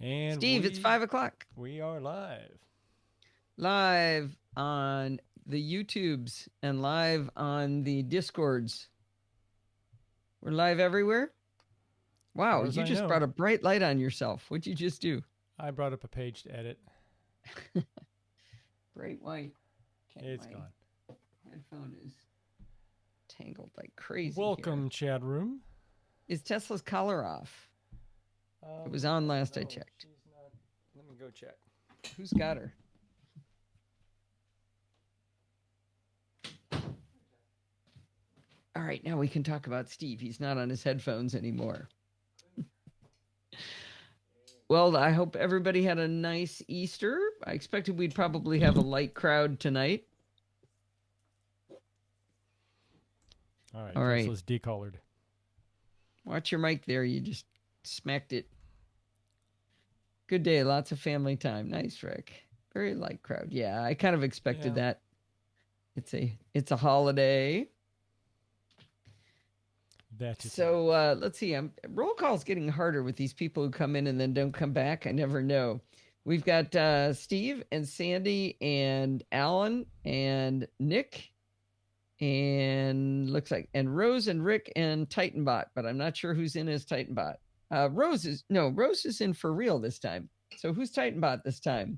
And Steve, it's 5 o'clock. we are live. Live on the YouTubes and live on the Discords. We're live everywhere. As Wow, far as you I just know, brought a bright light on yourself. What'd you just do? I brought up a page to edit. Bright white. Okay, It's my gone. headphone is tangled like crazy here. Welcome, chat room. Is Tesla's collar off? It was on last I no, checked. she's not. Let me go check. Who's got her? All right, now we can talk about Steve. He's not on his headphones anymore. Well, I hope everybody had a nice Easter. I expected we'd probably have a light crowd tonight. All right, Tesla's decolored. Watch your mic there. You just smacked it. Good day. Lots of family time. Nice, Rick. Very light crowd. Yeah, I kind of expected that. It's a holiday. So let's see. Roll call's getting harder with these people who come in and then don't come back. I never know. We've got Steve and Sandy and Alan and Nick and looks like and Rose and Rick and Titanbot, but I'm not sure who's in as Titanbot. Rose is in for real this time. So who's Titanbot this time?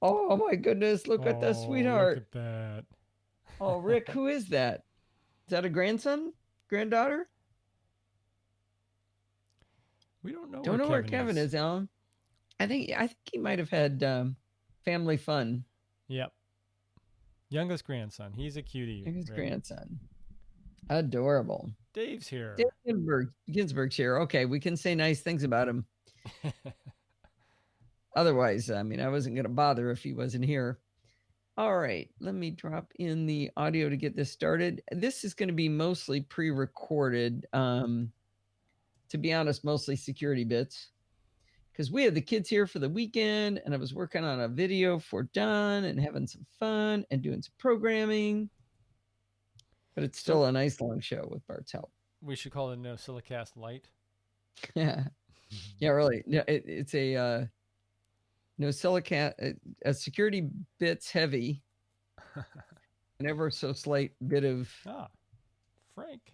Oh my goodness, look at the sweetheart. Look at that. Oh, Rick, who is that? Is that a grandson? Granddaughter? We don't know. Don't know where Kevin is, Alan. I think he might have had family fun. Yep. Youngest grandson. He's a cutie. Youngest grandson. Adorable. Dave's here. Dave Ginsburg's here. Okay, we can say nice things about him. Otherwise, I mean, I wasn't going to bother if he wasn't here. All right, let me drop in the audio to get this started. This is going to be mostly pre-recorded. To be honest, mostly security bits. Because we had the kids here for the weekend, and I was working on a video for Don and having some fun and doing some programming. But it's still a nice long show with Bart's help. We should call it NosillaCast Light. Yeah, really. It's a NosillaCast, a security bits heavy, an ever so slight bit of. Frank.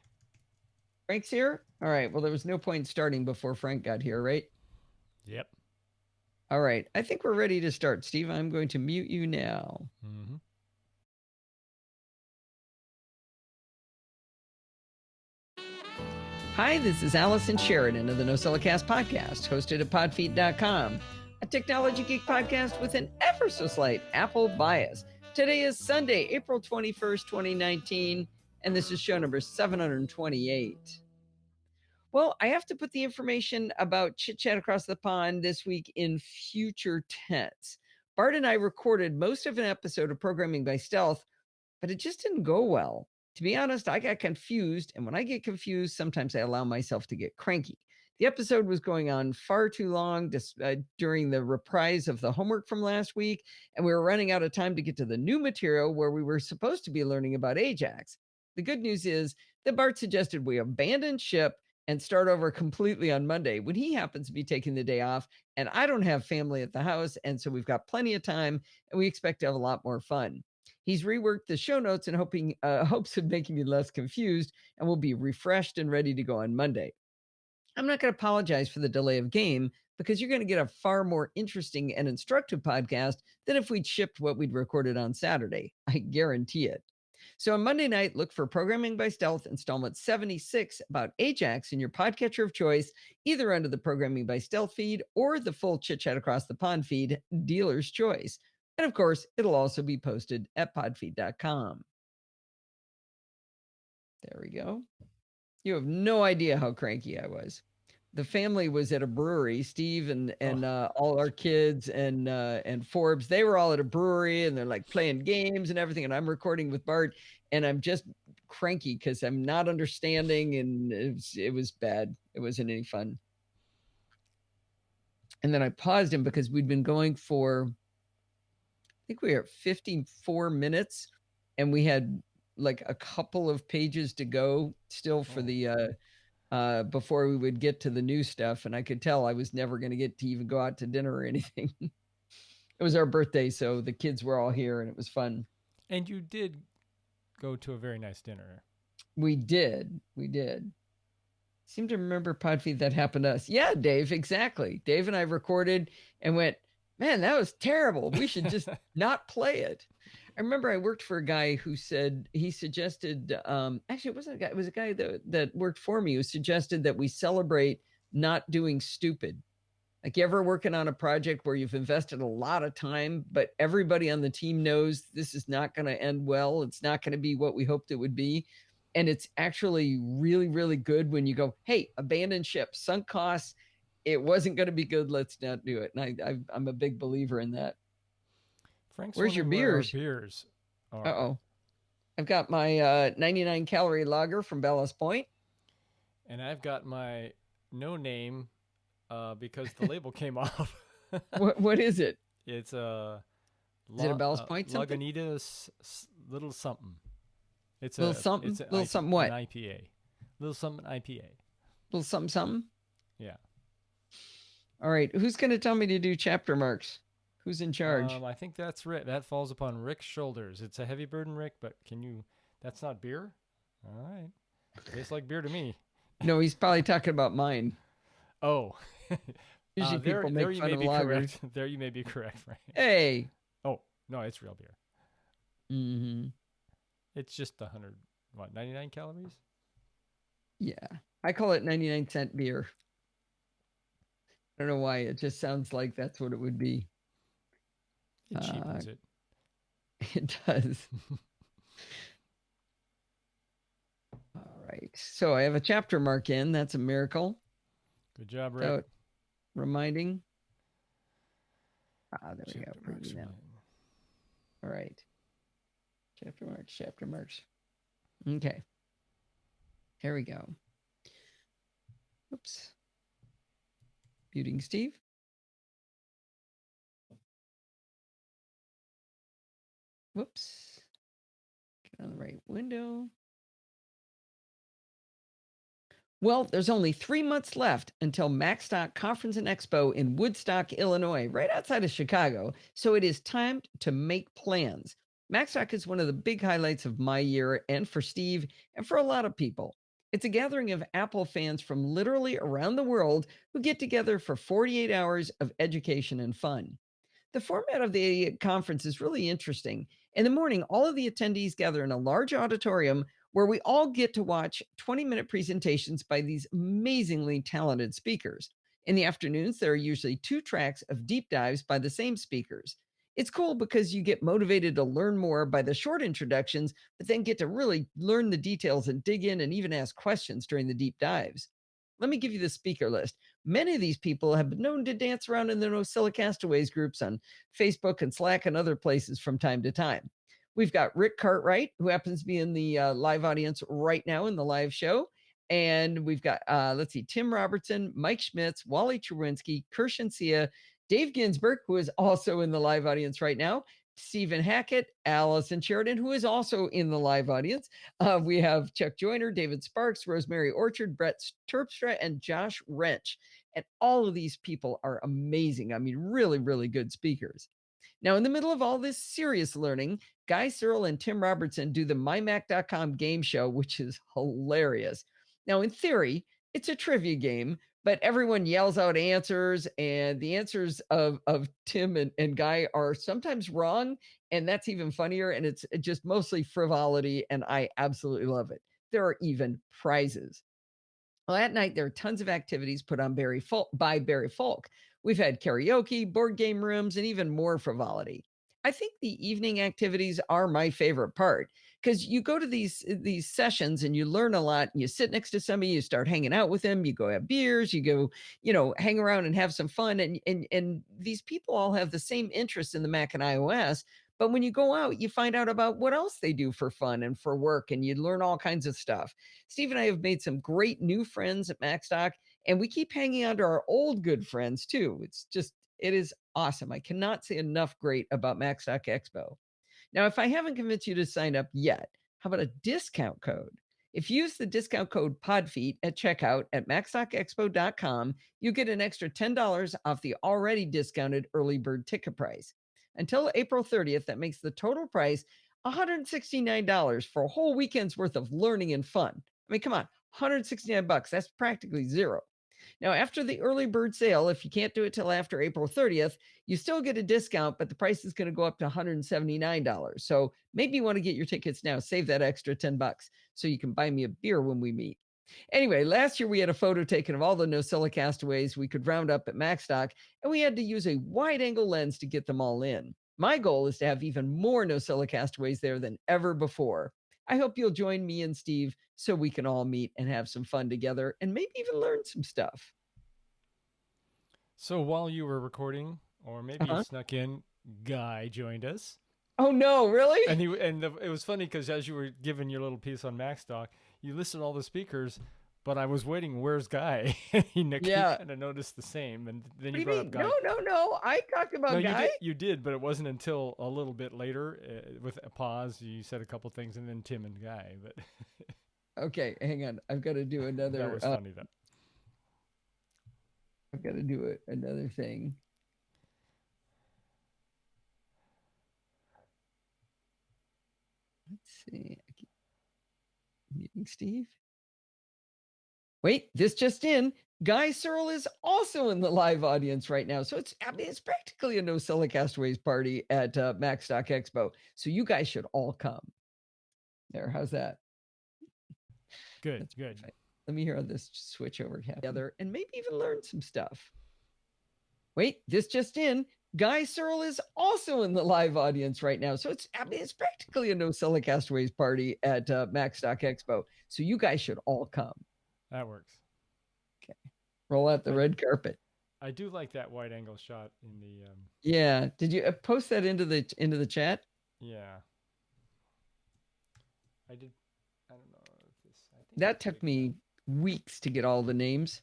Frank's here? All right. Well, there was no point starting before Frank got here, right? Yep. All right. I think we're ready to start. Steve, I'm going to mute you now. Mm-hmm. Hi, this is Allison Sheridan of the NosillaCast podcast, hosted at podfeet.com, a technology geek podcast with an ever so slight Apple bias. Today is Sunday, April 21st, 2019, and this is show number 728. Well, I have to put the information about Chit Chat Across the Pond this week in future tense. Bart and I recorded most of an episode of Programming by Stealth, but it just didn't go well. To be honest, I got confused, and when I get confused, sometimes I allow myself to get cranky. The episode was going on far too long during the reprise of the homework from last week, and we were running out of time to get to the new material where we were supposed to be learning about Ajax. The good news is that Bart suggested we abandon ship and start over completely on Monday when he happens to be taking the day off, and I don't have family at the house, and so we've got plenty of time, and we expect to have a lot more fun. He's reworked the show notes in hopes of making me less confused, and we'll be refreshed and ready to go on Monday. I'm not going to apologize for the delay of game because you're going to get a far more interesting and instructive podcast than if we'd shipped what we'd recorded on Saturday. I guarantee it. So on Monday night, look for Programming by Stealth installment 76 about Ajax in your podcatcher of choice, either under the Programming by Stealth feed or the full Chit Chat Across the Pond feed, dealer's choice. And of course, it'll also be posted at podfeed.com. There we go. You have no idea how cranky I was. The family was at a brewery. Steve and all our kids and Forbes, they were all at a brewery and they're like playing games and everything. And I'm recording with Bart, and I'm just cranky because I'm not understanding, and it was bad. It wasn't any fun. And then I paused him because we'd been going for, I think we were at 54 minutes, and we had like a couple of pages to go still for the before we would get to the new stuff. And I could tell I was never going to get to even go out to dinner or anything. It was our birthday, so the kids were all here and it was fun. And you did go to a very nice dinner. We did. We did. Seem to remember Podfeed that happened to us. Yeah, Dave, exactly. Dave and I recorded and went, man, that was terrible. We should just not play it. I remember I worked for a guy who said he suggested actually it wasn't a guy, it was a guy that worked for me who suggested that we celebrate not doing stupid. Like, you ever working on a project where you've invested a lot of time, but everybody on the team knows this is not going to end well. It's not going to be what we hoped it would be. And it's actually really, really good when you go, hey, abandoned ship, sunk costs. It wasn't going to be good. Let's not do it. And I'm a big believer in that. Frank's Where's your wondering where our beers? beers are. Uh-oh. I've got my 99 calorie lager from Ballast Point. And I've got my no name because the label came off. What is it? It's a Is it a Ballast Point something? Lagunitas little something. It's little something. Little something what? An IPA. Little something IPA. Little something something. Yeah. All right. Who's going to tell me to do chapter marks? Who's in charge? I think that's Rick. That falls upon Rick's shoulders. It's a heavy burden, Rick, but can you? That's not beer. All right. Tastes like beer to me. No, he's probably talking about mine. Oh. Usually people make fun of lagers. There you may be correct, Frank. Hey. Oh, no, it's real beer. Mm-hmm. It's just 99 calories? Yeah. I call it 99-cent beer. I don't know why. It just sounds like that's what it would be. It cheapens it. It does. All right. So I have a chapter mark in. That's a miracle. Good job, Rick. Reminding. There we go. Pretty now. All right. Chapter marks. Okay. Here we go. Oops. Muting Steve. Whoops. Get on the right window. Well, there's only 3 months left until MacStock Conference and Expo in Woodstock, Illinois, right outside of Chicago. So it is time to make plans. MacStock is one of the big highlights of my year and for Steve and for a lot of people. It's a gathering of Apple fans from literally around the world who get together for 48 hours of education and fun. The format of the conference is really interesting. In the morning, all of the attendees gather in a large auditorium where we all get to watch 20-minute presentations by these amazingly talented speakers. In the afternoons, there are usually 2 tracks of deep dives by the same speakers. It's cool because you get motivated to learn more by the short introductions, but then get to really learn the details and dig in and even ask questions during the deep dives. Let me give you the speaker list. Many of these people have been known to dance around in the NosillaCastaways groups on Facebook and Slack and other places from time to time. We've got Rick Cartwright, who happens to be in the live audience right now in the live show. And we've got, Tim Robertson, Mike Schmitz, Wally Cherwinski, Kirshen Sia, Dave Ginsburg, who is also in the live audience right now, Stephen Hackett, Allison Sheridan, who is also in the live audience. We have Chuck Joyner, David Sparks, Rosemary Orchard, Brett Terpstra, and Josh Wrench. And all of these people are amazing. I mean, really, really good speakers. Now, in the middle of all this serious learning, Guy Searle and Tim Robertson do the mymac.com game show, which is hilarious. Now, in theory, it's a trivia game, but everyone yells out answers, and the answers of Tim and Guy are sometimes wrong, and that's even funnier, and it's just mostly frivolity, and I absolutely love it. There are even prizes. Well, at night, there are tons of activities put on by Barry Folk. We've had karaoke, board game rooms, and even more frivolity. I think the evening activities are my favorite part because you go to these sessions and you learn a lot. And you sit next to somebody, you start hanging out with them, you go have beers, you go, hang around and have some fun. And these people all have the same interest in the Mac and iOS. But when you go out, you find out about what else they do for fun and for work, and you learn all kinds of stuff. Steve and I have made some great new friends at MacStock, and we keep hanging on to our old good friends too. It is awesome. I cannot say enough great about MacStock Expo. Now, if I haven't convinced you to sign up yet, how about a discount code? If you use the discount code PODFEET at checkout at maxstockexpo.com, you get an extra $10 off the already discounted early bird ticket price. Until April 30th, that makes the total price $169 for a whole weekend's worth of learning and fun. I mean, come on, 169 bucks. That's practically zero. Now, after the early bird sale, if you can't do it till after April 30th, you still get a discount, but the price is going to go up to $179. So maybe you want to get your tickets now, save that extra 10 bucks so you can buy me a beer when we meet. Anyway, last year we had a photo taken of all the Nosilla castaways we could round up at Macstock, and we had to use a wide angle lens to get them all in. My goal is to have even more Nosilla castaways there than ever before. I hope you'll join me and Steve so we can all meet and have some fun together and maybe even learn some stuff. So while you were recording, or maybe you Uh-huh. snuck in, Guy joined us. Oh no, really? And it was funny because as you were giving your little piece on MacStock, you listed all the speakers, but I was waiting. Where's Guy? he Yeah. kind of noticed the same, and then What do you you brought up mean? Guy. No. I talked about No, Guy. you did, but it wasn't until a little bit later with a pause. You said a couple things, and then Tim and Guy. But Okay, hang on. I've got to do another. that was funny though. I've got to do another thing. Let's see. I keep muting Steve. Wait, this just in. Guy Searle is also in the live audience right now. So it's practically a Nosilla Castaways party at Macstock Expo. So you guys should all come. There, how's that? Good. Perfect. Let me hear how this switch over together and maybe even learn some stuff. Wait, this just in. Guy Searle is also in the live audience right now. So it's practically a Nosilla Castaways party at Macstock Expo. So you guys should all come. That works. Okay. Roll out the red carpet. I do like that wide angle shot in the. Yeah. Did you post that into the chat? Yeah. I did. I don't know if this. I think That took me weeks to get all the names.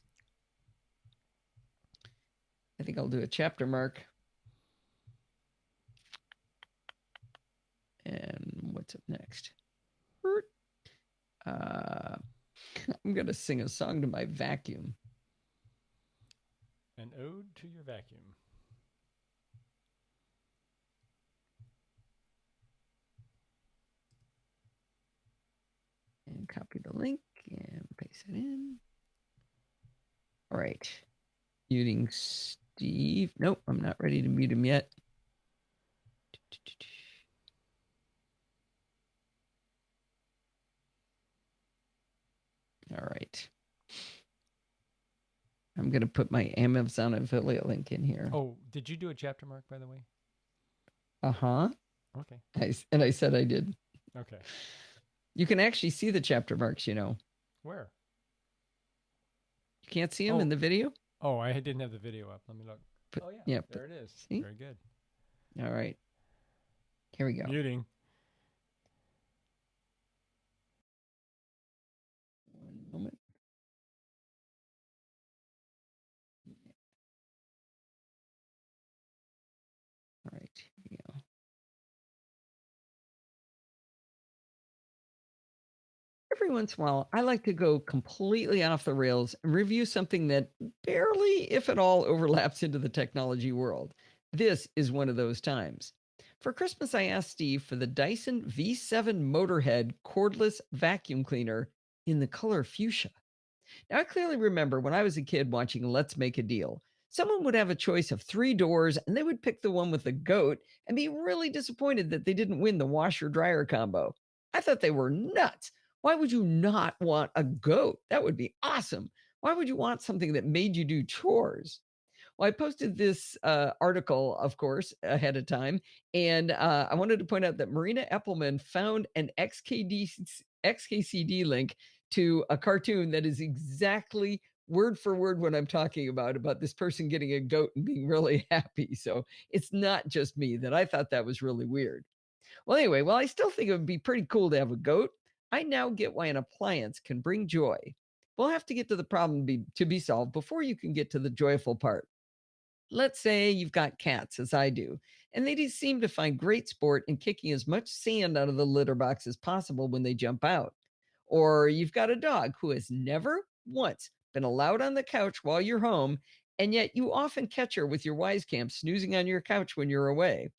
I think I'll do a chapter mark. And what's up next? I'm going to sing a song to my vacuum. An ode to your vacuum. And copy the link and paste it in. All right. Muting Steve. Nope, I'm not ready to mute him yet. All right. I'm going to put my Amazon affiliate link in here. Oh, did you do a chapter mark, by the way? Uh-huh. Okay. I said I did. Okay. You can actually see the chapter marks, you know. Where? You can't see them in the video? Oh, I didn't have the video up. Let me look. Yeah. There it is. See? Very good. All right. Here we go. Muting. One moment. All right. Here we go. Every once in a while, I like to go completely off the rails and review something that barely, if at all, overlaps into the technology world. This is one of those times. For Christmas, I asked Steve for the Dyson V7 Motorhead cordless vacuum cleaner in the color fuchsia. Now, I clearly remember when I was a kid watching Let's Make a Deal. Someone would have a choice of 3 doors and they would pick the one with the goat and be really disappointed that they didn't win the washer-dryer combo. I thought they were nuts. Why would you not want a goat? That would be awesome. Why would you want something that made you do chores? Well, I posted this article, of course, ahead of time, and I wanted to point out that Marina Eppelman found an XKCD link to a cartoon that is exactly word for word what I'm talking about this person getting a goat and being really happy. So it's not just me that I thought that was really weird. Well, anyway, I still think it would be pretty cool to have a goat. I now get why an appliance can bring joy. We'll have to get to the problem to be solved before you can get to the joyful part. Let's say you've got cats, as I do, and they do seem to find great sport in kicking as much sand out of the litter box as possible when they jump out. Or you've got a dog who has never once been allowed on the couch while you're home, and yet you often catch her with your wise cam snoozing on your couch when you're away.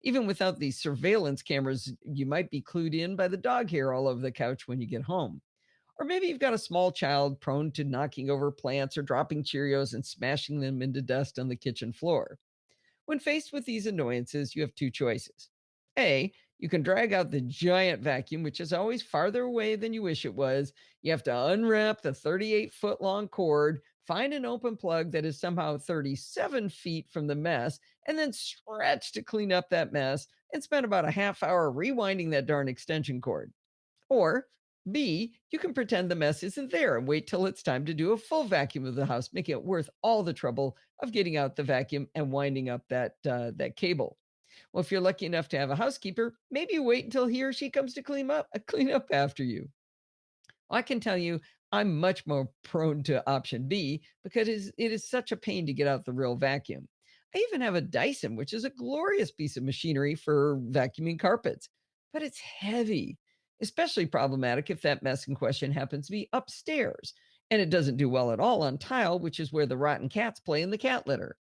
Even without these surveillance cameras, you might be clued in by the dog hair all over the couch when you get home. Or maybe you've got a small child prone to knocking over plants or dropping Cheerios and smashing them into dust on the kitchen floor. When faced with these annoyances, you have two choices. A, you can drag out the giant vacuum, which is always farther away than you wish it was. You have to unwrap the 38-foot long cord, find an open plug that is somehow 37 feet from the mess, and then stretch to clean up that mess and spend about a half hour rewinding that darn extension cord. Or B, you can pretend the mess isn't there and wait till it's time to do a full vacuum of the house, making it worth all the trouble of getting out the vacuum and winding up that cable. Well, if you're lucky enough to have a housekeeper, maybe you wait until he or she comes to clean up after you. I can tell you I'm much more prone to option B because it is such a pain to get out the real vacuum. I even have a Dyson, which is a glorious piece of machinery for vacuuming carpets, but it's heavy, especially problematic if that mess in question happens to be upstairs. And it doesn't do well at all on tile, which is where the rotten cats play in the cat litter.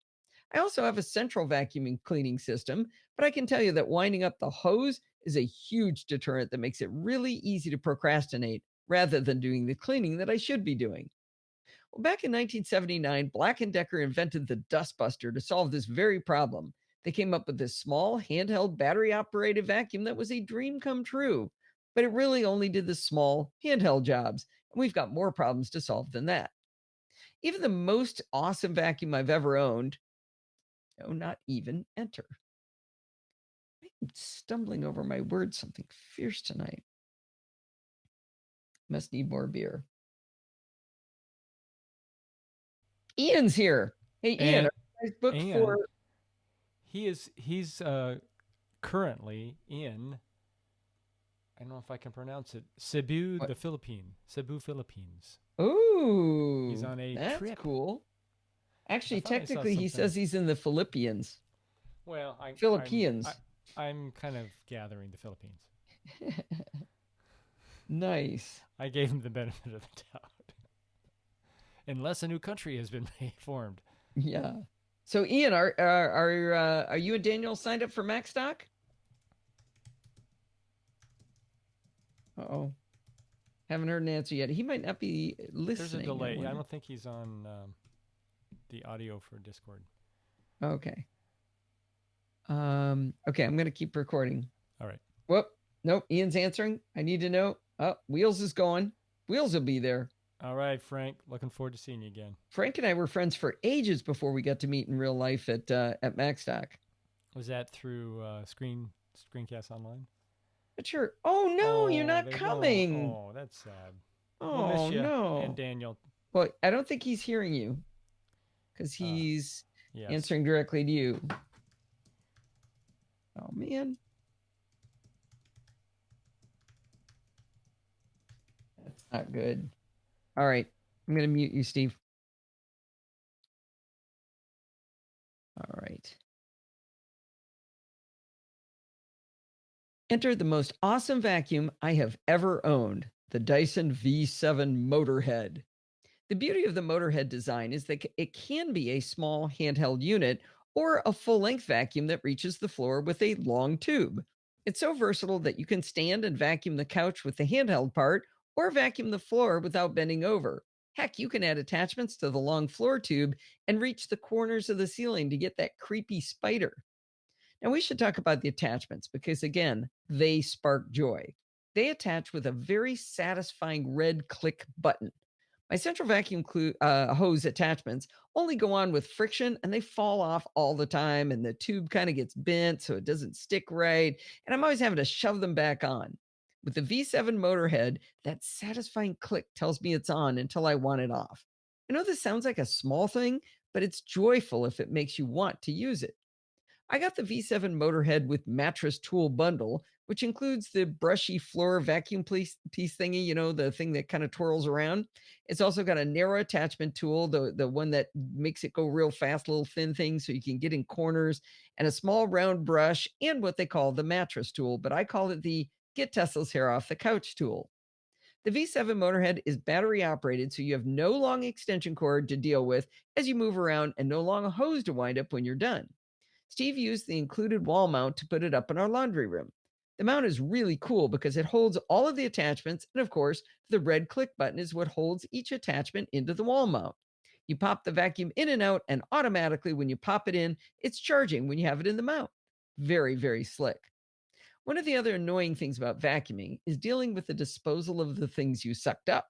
I also have a central vacuuming cleaning system, but I can tell you that winding up the hose is a huge deterrent that makes it really easy to procrastinate rather than doing the cleaning that I should be doing. Well, back in 1979, Black& Decker invented the Dustbuster to solve this very problem. They came up with this small, handheld, battery-operated vacuum that was a dream come true, but it really only did the small, handheld jobs, and we've got more problems to solve than that. Even the most awesome vacuum I've ever owned, no, not even enter. I'm stumbling over my words something fierce tonight. Must need more beer. Ian's here. Hey, Ian, And are you guys booked and for? he's currently in, I don't know if I can pronounce it, Cebu, What? the Philippines. Cebu, Philippines. He's Ooh, on a that's trip. cool. I Actually, thought I saw technically, he something. says he's in the Philippians. Well, Philippines. I'm kind of gathering the Philippines. Nice. I gave him the benefit of the doubt. Unless a new country has been formed. Yeah. So, Ian, are you and Daniel signed up for MacStock? Oh, haven't heard an answer yet. He might not be listening. There's a delay. I don't think he's on the audio for Discord. Okay. Okay, I'm gonna keep recording. All right. Whoop. Nope. Ian's answering. I need to know. Oh, Wheels is going. Wheels will be there. All right, Frank. Looking forward to seeing you again. Frank and I were friends for ages before we got to meet in real life at MacStock. Was that through Screencast Online? But sure. Oh no, you're not they coming. won't. Oh, that's sad. We'll Oh miss you. no. And Daniel. Well, I don't think he's hearing you because he's Yes. answering directly to you. Oh man. That's not good. All right. I'm going to mute you, Steve. All right. Enter the most awesome vacuum I have ever owned, the Dyson V7 Motorhead. The beauty of the Motorhead design is that it can be a small handheld unit or a full-length vacuum that reaches the floor with a long tube. It's so versatile that you can stand and vacuum the couch with the handheld part or vacuum the floor without bending over. Heck, you can add attachments to the long floor tube and reach the corners of the ceiling to get that creepy spider. Now, we should talk about the attachments because, again, they spark joy. They attach with a very satisfying red click button. My central vacuum hose attachments only go on with friction and they fall off all the time, and the tube kind of gets bent so it doesn't stick right. And I'm always having to shove them back on. With the V7 Motorhead, that satisfying click tells me it's on until I want it off. I know this sounds like a small thing, but it's joyful if it makes you want to use it. I got the V7 Motorhead with mattress tool bundle, which includes the brushy floor vacuum piece thingy, the thing that kind of twirls around. It's also got a narrow attachment tool, the one that makes it go real fast, little thin thing so you can get in corners, and a small round brush, and what they call the mattress tool, but I call it the get Tesla's hair off the couch tool. The V7 Motorhead is battery operated, so you have no long extension cord to deal with as you move around and no long hose to wind up when you're done. Steve used the included wall mount to put it up in our laundry room. The mount is really cool because it holds all of the attachments, and of course, the red click button is what holds each attachment into the wall mount. You pop the vacuum in and out, and automatically, when you pop it in, it's charging when you have it in the mount. Very, very slick. One of the other annoying things about vacuuming is dealing with the disposal of the things you sucked up.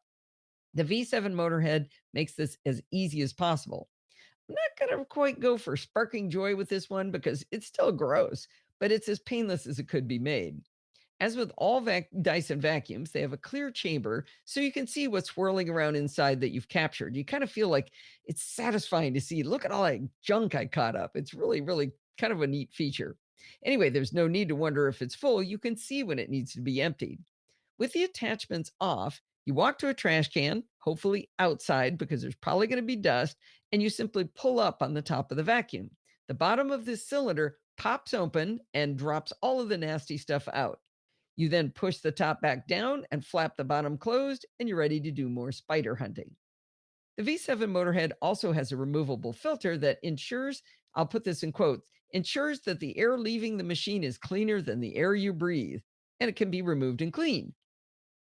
The V7 Motorhead makes this as easy as possible. I'm not going to quite go for sparking joy with this one because it's still gross, but it's as painless as it could be made. As with all Dyson vacuums, they have a clear chamber so you can see what's swirling around inside that you've captured. You kind of feel like it's satisfying to see, look at all that junk I caught up. It's really, really kind of a neat feature. Anyway, there's no need to wonder if it's full. You can see when it needs to be emptied. With the attachments off, you walk to a trash can, hopefully outside because there's probably going to be dust, and you simply pull up on the top of the vacuum. The bottom of this cylinder pops open and drops all of the nasty stuff out. You then push the top back down and flap the bottom closed, and you're ready to do more spider hunting. The V7 Motorhead also has a removable filter that ensures, I'll put this in quotes, ensures that the air leaving the machine is cleaner than the air you breathe, and it can be removed and cleaned.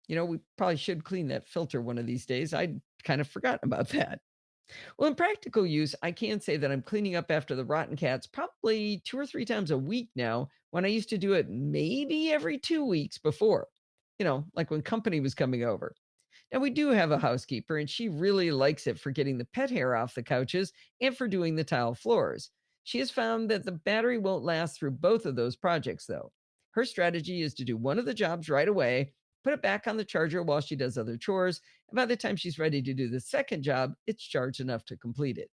You know, we probably should clean that filter one of these days. I'd kind of forgotten about that. Well, in practical use, I can say that I'm cleaning up after the rotten cats probably 2 or 3 times a week now, when I used to do it maybe every 2 weeks before, like when company was coming over. Now, we do have a housekeeper, and she really likes it for getting the pet hair off the couches and for doing the tile floors. She has found that the battery won't last through both of those projects, though. Her strategy is to do one of the jobs right away, put it back on the charger while she does other chores, and by the time she's ready to do the second job, it's charged enough to complete it.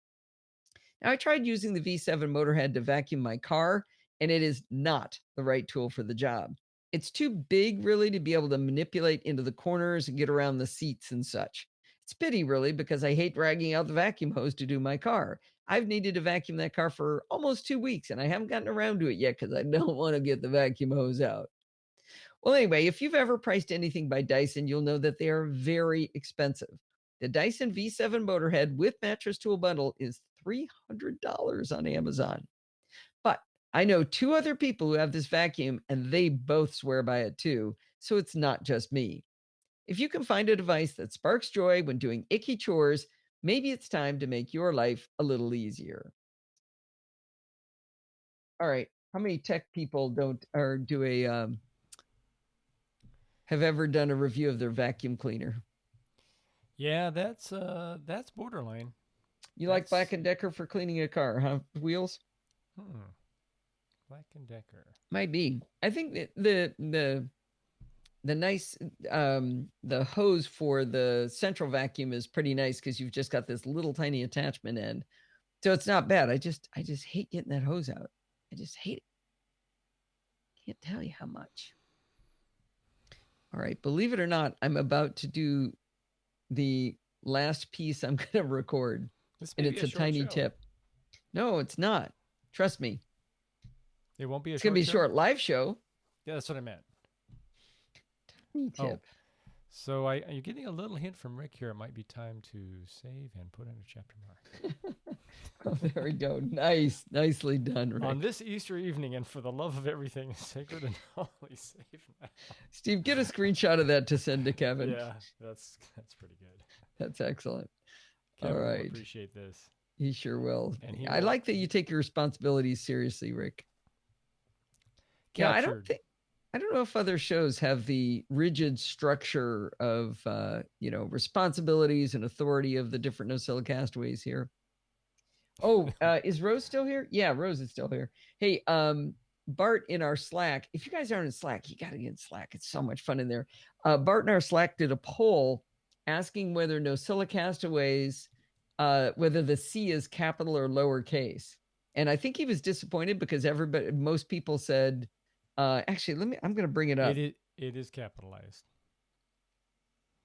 Now, I tried using the V7 Motorhead to vacuum my car, and it is not the right tool for the job. It's too big, really, to be able to manipulate into the corners and get around the seats and such. It's a pity, really, because I hate dragging out the vacuum hose to do my car. I've needed to vacuum that car for almost 2 weeks, and I haven't gotten around to it yet because I don't want to get the vacuum hose out. Well, anyway, if you've ever priced anything by Dyson, you'll know that they are very expensive. The Dyson V7 Motorhead with mattress tool bundle is $300 on Amazon. But I know 2 other people who have this vacuum, and they both swear by it too, so it's not just me. If you can find a device that sparks joy when doing icky chores, maybe it's time to make your life a little easier. All right, how many tech people have ever done a review of their vacuum cleaner? Yeah, that's borderline. You like Black & Decker for cleaning a car, huh? Wheels? Black & Decker. Might be. I think that the nice the hose for the central vacuum is pretty nice because you've just got this little tiny attachment end. So it's not bad. I just hate getting that hose out. I just hate it. Can't tell you how much. All right, believe it or not, I'm about to do the last piece I'm going to record, and it's a tiny tip. No, it's not. Trust me. It won't be a It's going to be a short live show. Yeah, that's what I meant. Tiny tip. Oh. So you're getting a little hint from Rick here. It might be time to save and put in a chapter mark. Oh, there we go. Nice. Nicely done, Rick. On this Easter evening, and for the love of everything sacred and holy, save now. Steve, get a screenshot of that to send to Kevin. Yeah, that's pretty good. That's excellent. Kevin all right. will appreciate this. He sure will. And I like that you take your responsibilities seriously, Rick. Yeah, I don't know if other shows have the rigid structure of responsibilities and authority of the different NosillaCast ways here. Oh, is Rose still here? Yeah, Rose is still here. Hey, Bart in our Slack. If you guys aren't in Slack, you got to get in Slack. It's so much fun in there. Bart in our Slack did a poll asking whether NosillaCastaways, whether the C is capital or lowercase. And I think he was disappointed because most people said, actually, I'm going to bring it up. It is capitalized.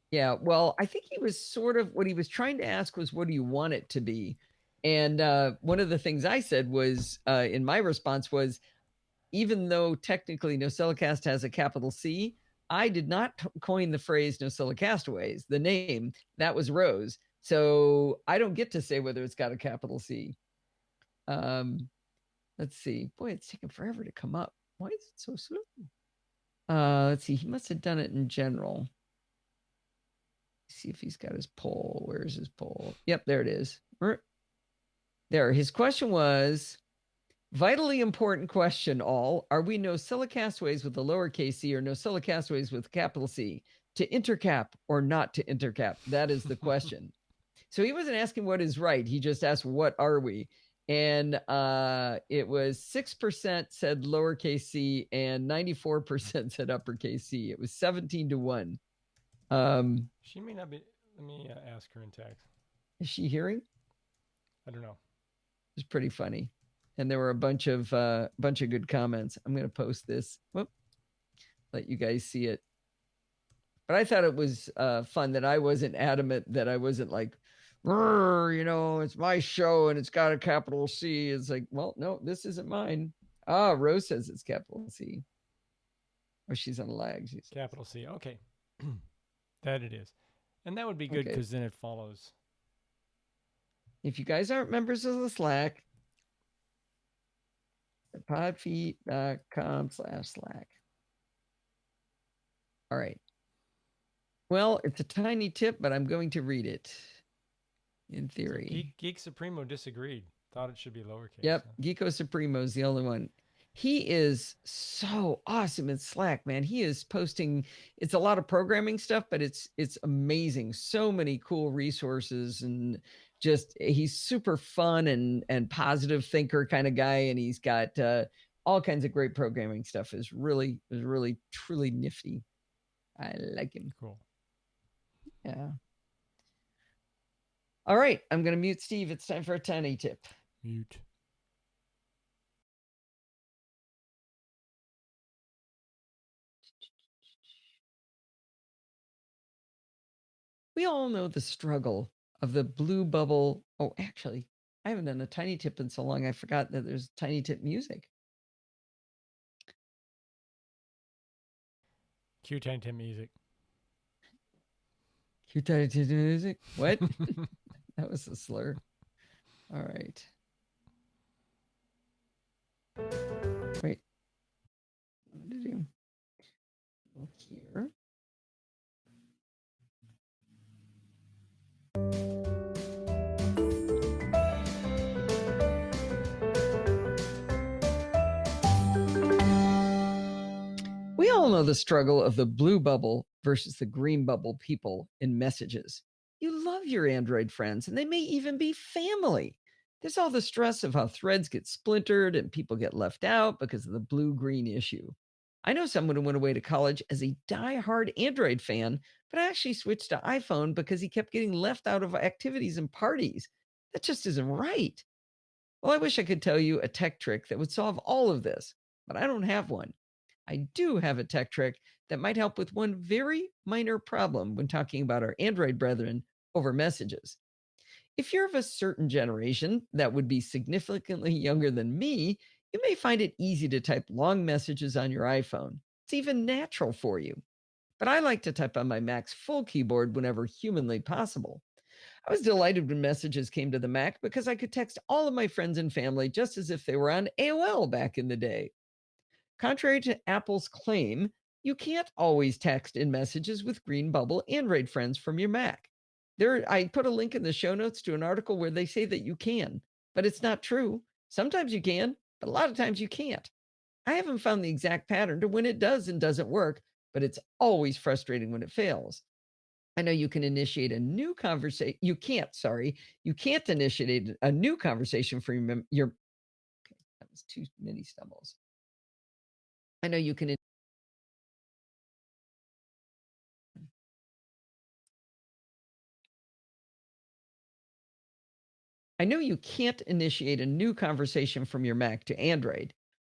Yeah, well, I think he was what he was trying to ask was, what do you want it to be? And one of the things I said was, in my response was, even though technically NosillaCast has a capital C, I did not coin the phrase Nosilla Castaways, the name. That was Rose. So I don't get to say whether it's got a capital C. Let's see. Boy, it's taking forever to come up. Why is it so slow? Let's see. He must have done it in general. Let's see if he's got his poll. Where's his poll? Yep, there it is. There. His question was, vitally important question, all. Are we Nosilla Castaways with a lowercase c or Nosilla Castaways with a capital C? To intercap or not to intercap? That is the question. So he wasn't asking what is right. He just asked, what are we? And it was 6% said lowercase c and 94% said uppercase C. It was 17-1. She may not be. Let me ask her in text. Is she hearing? I don't know. It's pretty funny. And there were a bunch of good comments. I'm going to post this. Whoop. Let you guys see it. But I thought it was fun that I wasn't adamant, that I wasn't like, it's my show and it's got a capital C. It's like, well, no, this isn't mine. Rose says it's capital C. Or she's on lag. Capital C. Okay. That it is. And that would be good because then it follows. If you guys aren't members of the Slack, podfeet.com/Slack. All right. Well, it's a tiny tip, but I'm going to read it. In theory. Geek Supremo disagreed. Thought it should be lowercase. Yep. So. Geeko Supremo is the only one. He is so awesome in Slack, man. He is posting, it's a lot of programming stuff, but it's amazing. So many cool resources, and just, he's super fun and positive thinker kind of guy. And he's got all kinds of great programming stuff. Is really, truly nifty. I like him. Cool. Yeah. All right, I'm going to mute Steve. It's time for a tiny tip. Mute. We all know the struggle of the blue bubble. Oh, actually, I haven't done a tiny tip in so long, I forgot that there's tiny tip music. Cue tiny tip music. Cue tiny tip music? What? That was a slur. All right. Wait. What did you do? Here. We all know the struggle of the blue bubble versus the green bubble people in messages. You love your Android friends, and they may even be family. There's all the stress of how threads get splintered and people get left out because of the blue-green issue. I know someone who went away to college as a die-hard Android fan, but actually switched to iPhone because he kept getting left out of activities and parties. That just isn't right. Well, I wish I could tell you a tech trick that would solve all of this, but I don't have one. I do have a tech trick that might help with one very minor problem when talking about our Android brethren over messages. If you're of a certain generation that would be significantly younger than me, you may find it easy to type long messages on your iPhone. It's even natural for you. But I like to type on my Mac's full keyboard whenever humanly possible. I was delighted when messages came to the Mac because I could text all of my friends and family just as if they were on AOL back in the day. Contrary to Apple's claim, you can't always text in messages with green bubble Android friends from your Mac. I put a link in the show notes to an article where they say that you can, but it's not true. Sometimes you can, but a lot of times you can't. I haven't found the exact pattern to when it does and doesn't work, but it's always frustrating when it fails. I know you can initiate a new conversation. You can't initiate a new conversation for your okay, that was too many stumbles. I know you can. I know you can't initiate a new conversation from your Mac to Android,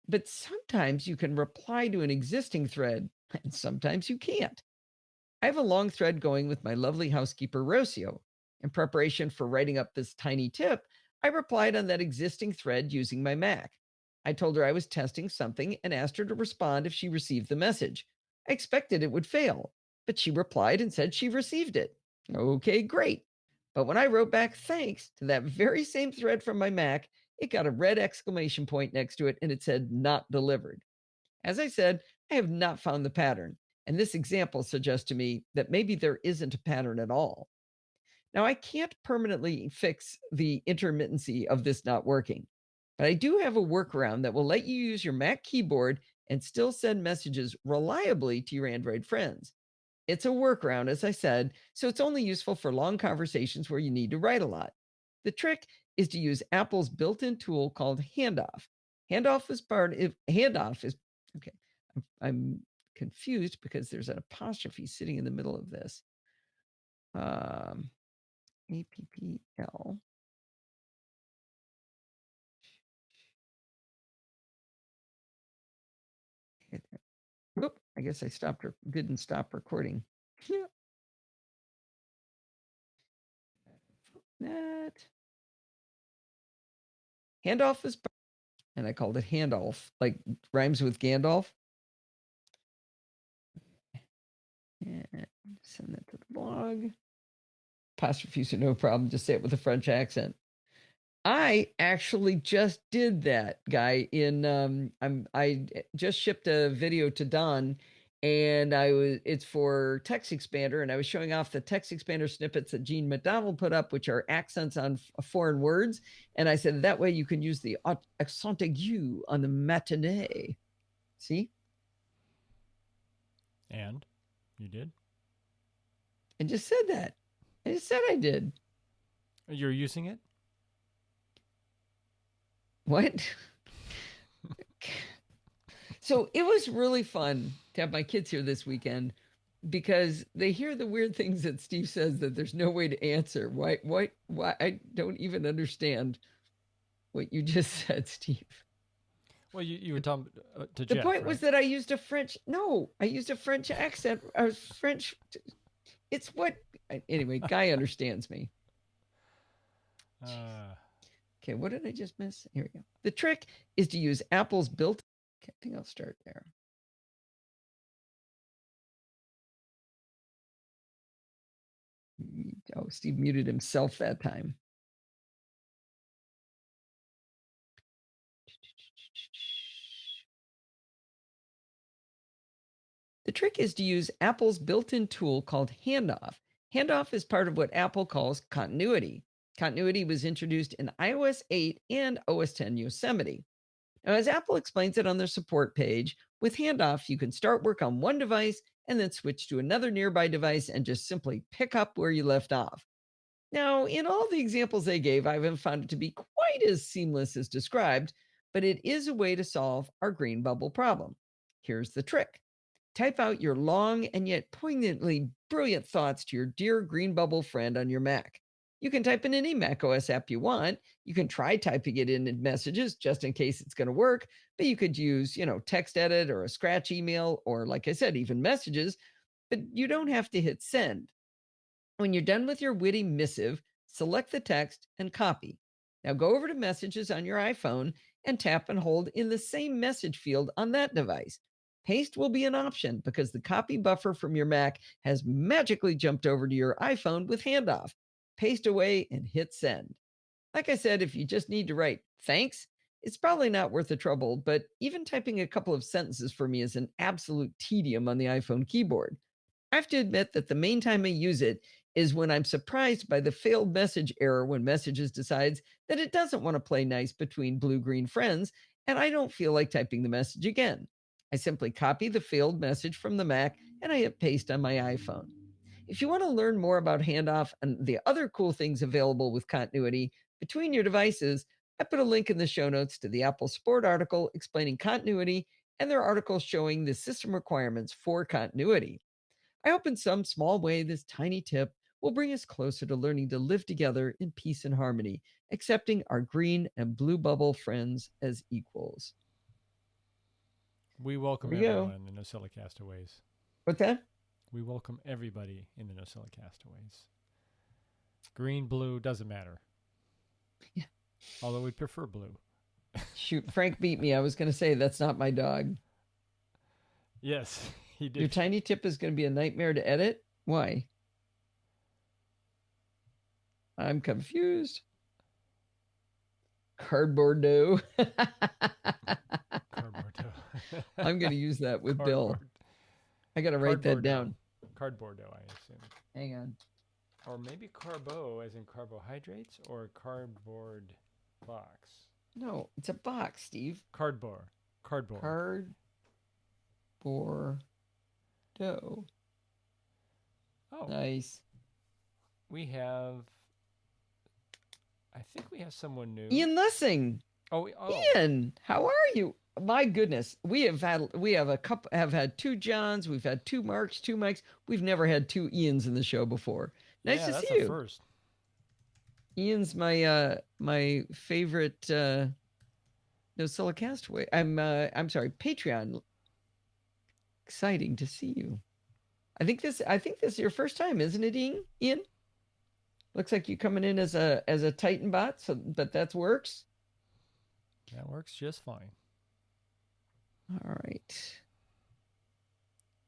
but sometimes you can reply to an existing thread, and sometimes you can't. I have a long thread going with my lovely housekeeper, Rocio. In preparation for writing up this tiny tip, I replied on that existing thread using my Mac. I told her I was testing something and asked her to respond if she received the message. I expected it would fail, but she replied and said she received it. Okay, great. But when I wrote back thanks to that very same thread from my Mac, it got a red exclamation point next to it and it said not delivered. As I said, I have not found the pattern, and this example suggests to me that maybe there isn't a pattern at all. Now, I can't permanently fix the intermittency of this not working, but I do have a workaround that will let you use your Mac keyboard and still send messages reliably to your Android friends. It's a workaround, as I said, so it's only useful for long conversations where you need to write a lot. The trick is to use Apple's built-in tool called Handoff. Handoff is okay. I'm confused because there's an apostrophe sitting in the middle of this. APPL. Oop, I guess I didn't stop recording. That Handoff is, and I called it Handoff, like rhymes with Gandalf. And send that to the blog. Apostrophes are no problem. Just say it with a French accent. I actually just did that, guy. I just shipped a video to Don, and it's for Text Expander, and I was showing off the Text Expander snippets that Gene McDonald put up, which are accents on foreign words. And I said that way you can use the accent aigu on the matinee. See? And you did? I just said that. I just said I did. You're using it? What? So it was really fun to have my kids here this weekend because they hear the weird things that Steve says that there's no way to answer. Why? I don't even understand what you just said, Steve. Well, you were talking to The Jeff, point right? was that I used a French accent. French. It's what. Anyway, Guy understands me. Okay, what did I just miss? Here we go. The trick is to use Apple's built. Okay, I think I'll start there. Oh, Steve muted himself that time. The trick is to use Apple's built-in tool called Handoff. Handoff is part of what Apple calls continuity. Continuity was introduced in iOS 8 and OS 10 Yosemite. Now, as Apple explains it on their support page, with Handoff, you can start work on one device and then switch to another nearby device and just simply pick up where you left off. Now, in all the examples they gave, I haven't found it to be quite as seamless as described, but it is a way to solve our green bubble problem. Here's the trick. Type out your long and yet poignantly brilliant thoughts to your dear green bubble friend on your Mac. You can type in any macOS app you want. You can try typing it in messages just in case it's going to work, but you could use, text edit or a scratch email or, like I said, even messages, but you don't have to hit send. When you're done with your witty missive, select the text and copy. Now go over to messages on your iPhone and tap and hold in the same message field on that device. Paste will be an option because the copy buffer from your Mac has magically jumped over to your iPhone with Handoff. Paste away and hit send. Like I said, if you just need to write thanks, it's probably not worth the trouble, but even typing a couple of sentences for me is an absolute tedium on the iPhone keyboard. I have to admit that the main time I use it is when I'm surprised by the failed message error when Messages decides that it doesn't want to play nice between blue-green friends, and I don't feel like typing the message again. I simply copy the failed message from the Mac and I hit paste on my iPhone. If you want to learn more about Handoff and the other cool things available with continuity between your devices, I put a link in the show notes to the Apple Support article explaining continuity and their article showing the system requirements for continuity. I hope in some small way this tiny tip will bring us closer to learning to live together in peace and harmony, accepting our green and blue bubble friends as equals. We welcome There we go. everyone in the NosillaCastaways. What's that? We welcome everybody in the NosillaCastaways. Green, blue, doesn't matter. Yeah. Although we prefer blue. Shoot, Frank beat me. I was going to say that's not my dog. Yes. He Your did. tiny tip is going to be a nightmare to edit? Why? I'm confused. Cardboard dough. Cardboard dough. I'm going to use that with Bill. Cardboard. I got to write that Cardboard down. dough. Cardboard dough, I assume. Hang on. Or maybe carbo, as in carbohydrates, or cardboard box. No, it's a box, Steve. Cardboard. Cardboard. Cardboard dough. Oh, Nice. we have. I think we have someone new. Ian Lessing. Oh. Ian, how are you? My goodness, we have had two Johns, we've had two Marks, two Mikes. We've never had two Ians in the show before. Nice to see you. First. Ian's my favorite NosillaCast way. I'm sorry, Patreon. Exciting to see you. I think this is your first time, isn't it, Ian? Looks like you coming in as a Titan bot, but that works. That works just fine. All right.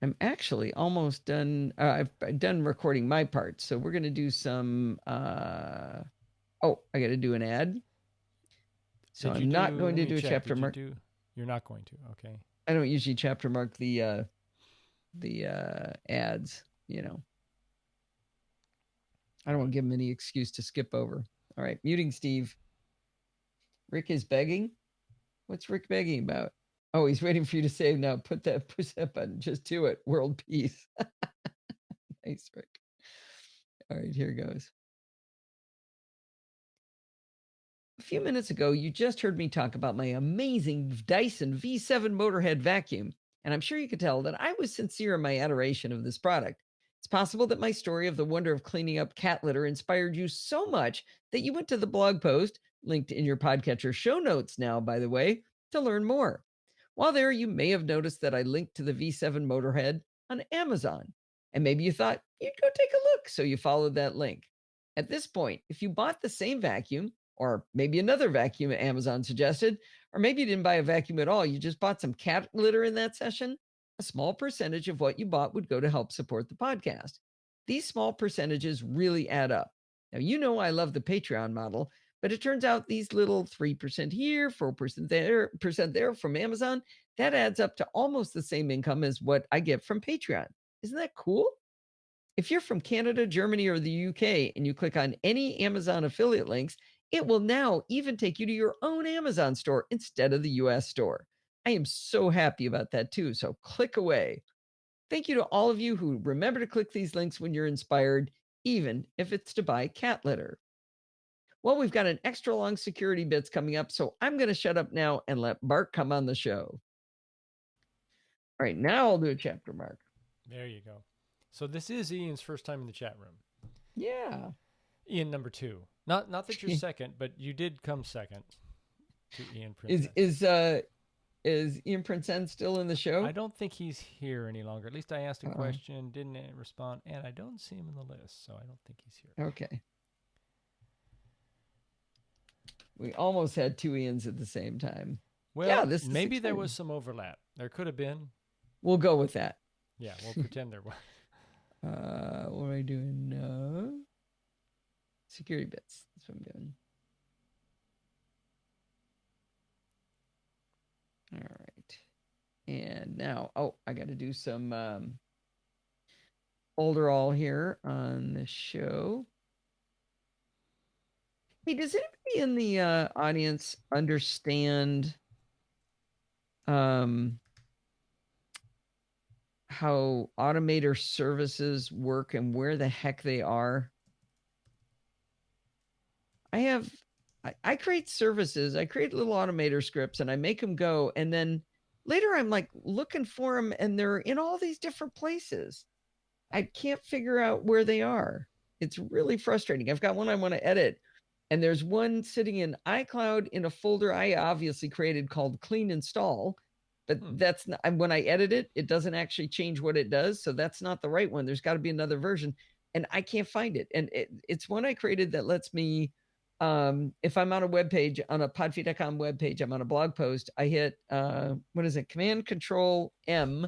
I'm actually almost done. I've done recording my part, so we're going to do some. I got to do an ad. So I'm not going to do a chapter mark. You're not going to. Okay. I don't usually chapter mark the ads. You know. I don't want to give him any excuse to skip over. All right, muting Steve. Rick is begging. What's Rick begging about? Oh, he's waiting for you to say now. Push that button. Just do it. World peace. Nice, Rick. All right, here goes. A few minutes ago, you just heard me talk about my amazing Dyson V7 Motorhead vacuum, and I'm sure you could tell that I was sincere in my adoration of this product. It's possible that my story of the wonder of cleaning up cat litter inspired you so much that you went to the blog post, linked in your podcatcher show notes now, by the way, to learn more. While there, you may have noticed that I linked to the V7 Motorhead on Amazon, and maybe you thought you'd go take a look, so you followed that link. At this point, if you bought the same vacuum, or maybe another vacuum Amazon suggested, or maybe you didn't buy a vacuum at all, you just bought some cat litter in that session, a small percentage of what you bought would go to help support the podcast. These small percentages really add up. Now, you know I love the Patreon model, but it turns out these little 3% here, 4% there from Amazon, that adds up to almost the same income as what I get from Patreon. Isn't that cool? If you're from Canada, Germany, or the UK, and you click on any Amazon affiliate links, it will now even take you to your own Amazon store instead of the US store. I am so happy about that too, so click away. Thank you to all of you who remember to click these links when you're inspired, even if it's to buy cat litter. Well, we've got an extra long security bits coming up, so I'm going to shut up now and let Bart come on the show. All right, now I'll do a chapter mark. There you go. So this is Ian's first time in the chat room. Yeah. Ian number 2. Not that you're second, but you did come second to Ian Prince. Is Ian Prince still in the show? I don't think he's here any longer. At least I asked a question, didn't respond, and I don't see him in the list, so I don't think he's here. Okay. We almost had two Ians at the same time. Well, yeah, maybe there was some overlap. There could have been. We'll go with that. Yeah, we'll pretend there was. What am I doing? No. Security bits. That's what I'm doing. All right. And now, I got to do some all here on the show. Hey, does anybody in the audience understand how automator services work and where the heck they are? I create services. I create little automator scripts and I make them go. And then later I'm like looking for them and they're in all these different places. I can't figure out where they are. It's really frustrating. I've got one I want to edit. And there's one sitting in iCloud in a folder I obviously created called Clean Install. But that's not, when I edit it, it doesn't actually change what it does. So that's not the right one. There's got to be another version. And I can't find it. And it's one I created that lets me, if I'm on a web page, on a podfeed.com web page, I'm on a blog post, I hit, Command Control M,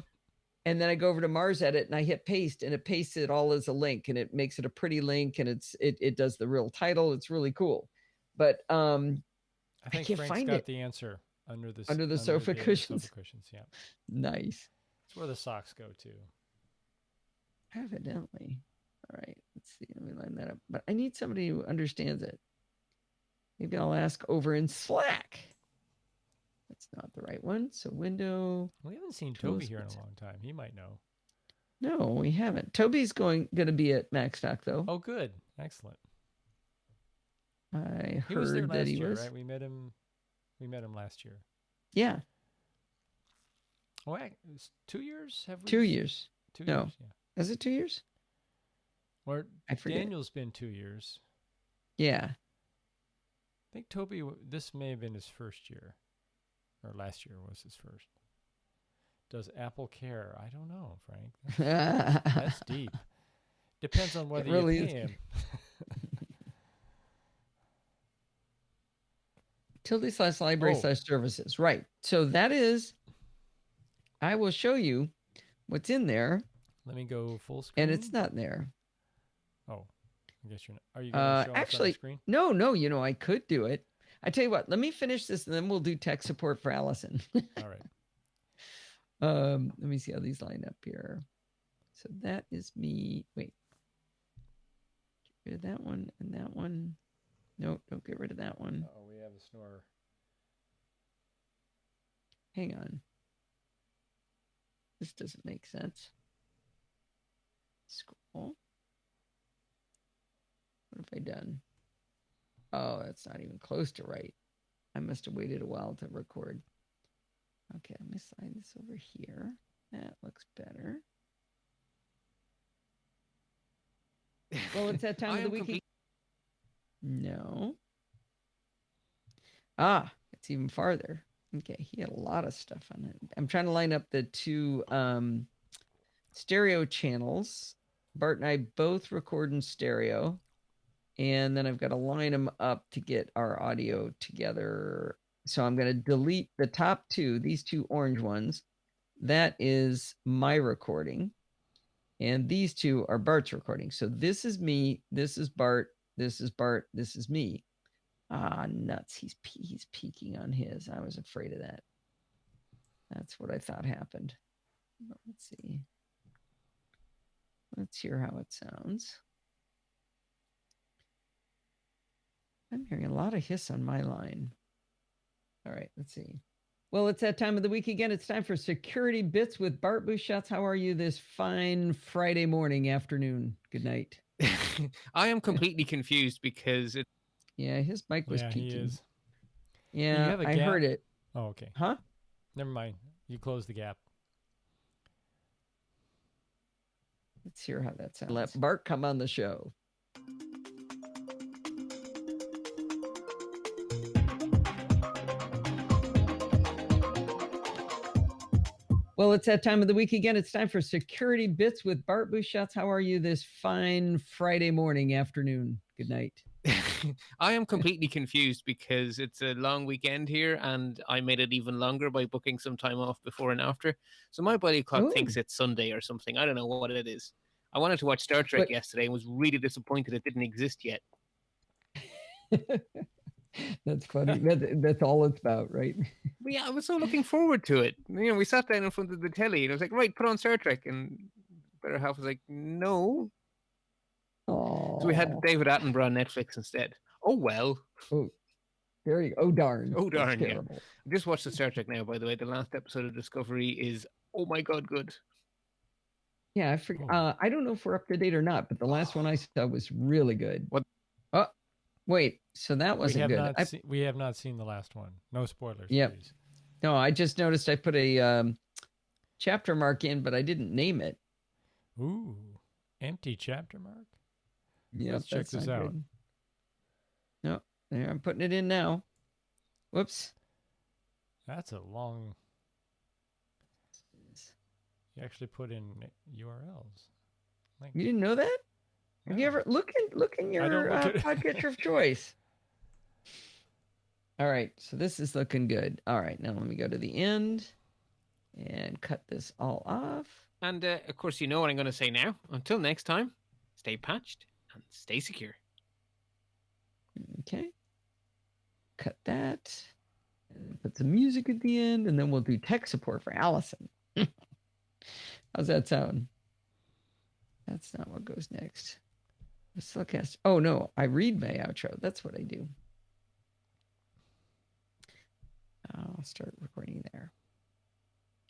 and then I go over to Mars Edit and I hit paste, and it pastes it all as a link, and it makes it a pretty link, and it does the real title. It's really cool. But I think can't Frank's find got it. the answer under the Under the sofa cushions. Sofa cushions, yeah. Nice. That's where the socks go too. Evidently. All right. Let's see. Let me line that up. But I need somebody who understands it. Maybe I'll ask over in Slack. That's not the right one. So window. We haven't seen Toby here in a long time. He might know. No, we haven't. Toby's going to be at MacStock though. Oh, good. Excellent. I He was there heard last that he year, was. right? We met him last year. Yeah. Oh, it's 2 years? Have we? 2 years. 2 No. years, yeah. Is it 2 years? Or I forget. Daniel's been 2 years. Yeah. I think Toby, this may have been his first year. Or last year was his first. Does Apple care? I don't know, Frank. That's deep. Depends on whether you pay him. Tilde/library/services. Right. So that is, I will show you what's in there. Let me go full screen. And it's not there. Oh, I guess you're not. Are you going to show us on the screen? No, I could do it. I tell you what, let me finish this and then we'll do tech support for Allison. All right. Let me see how these line up here. So that is me. Wait. Get rid of that one and that one. No, don't get rid of that one. Oh, we have a snorer. Hang on. This doesn't make sense. Scroll. What have I done? Oh, that's not even close to right. I must have waited a while to record. Okay, let me slide this over here. That looks better. Well, it's that time of the week. No. Ah, it's even farther. Okay, he had a lot of stuff on it. I'm trying to line up the two stereo channels. Bart and I both record in stereo. And then I've got to line them up to get our audio together. So I'm going to delete the top two, these two orange ones. That is my recording. And these two are Bart's recording. So this is me. This is Bart. This is Bart. This is me. Ah, nuts. He's peeking on his. I was afraid of that. That's what I thought happened. But let's see. Let's hear how it sounds. I'm hearing a lot of hiss on my line. All right, let's see. Well, it's that time of the week again. It's time for Security Bits with Bart Busschots. How are you this fine Friday morning, afternoon? Good night. I am completely confused because it. Yeah, his mic was peaking. He is. Yeah, I heard it. Oh, okay. Huh? Never mind. You close the gap. Let's hear how that sounds. Let Bart come on the show. Well, it's that time of the week again. It's time for Security Bits with Bart Busschots. How are you this fine Friday morning, afternoon? Good night. I am completely confused because it's a long weekend here and I made it even longer by booking some time off before and after. So my body clock thinks it's Sunday or something. I don't know what it is. I wanted to watch Star Trek yesterday and was really disappointed it didn't exist yet. That's funny. That's all it's about, right? But yeah, I was so looking forward to it. You know, we sat down in front of the telly and I was like, right, put on Star Trek. And the better half was like, no. Aww. So we had David Attenborough on Netflix instead. Oh, well. Oh, there you go. Oh, darn. Oh, darn, yeah. I just watched the Star Trek now, by the way. The last episode of Discovery is, oh my God, good. Yeah, I forget. I don't know if we're up to date or not, but the last one I saw was really good. What? Oh, wait. So that wasn't good. We have not seen the last one. No spoilers, yep. Please. No, I just noticed I put a chapter mark in, but I didn't name it. Ooh, empty chapter mark? Yeah, let's check this out. Good. No, there, I'm putting it in now. Whoops. That's a long... You actually put in URLs. You didn't know that? No. Have you ever look in your podcatcher of choice? All right, so this is looking good. All right, now let me go to the end and cut this all off. And of course, you know what I'm going to say now. Until next time, stay patched and stay secure. Okay. Cut that. And put some music at the end, and then we'll do tech support for Allison. How's that sound? That's not what goes next. NosillaCast. Oh, no. I read my outro. That's what I do. I'll start recording there.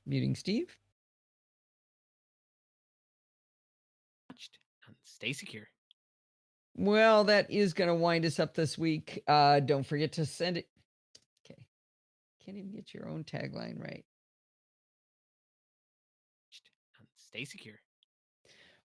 Muting Steve. And stay secure. Well, that is going to wind us up this week. Don't forget to send it. Okay. Can't even get your own tagline right. And stay secure.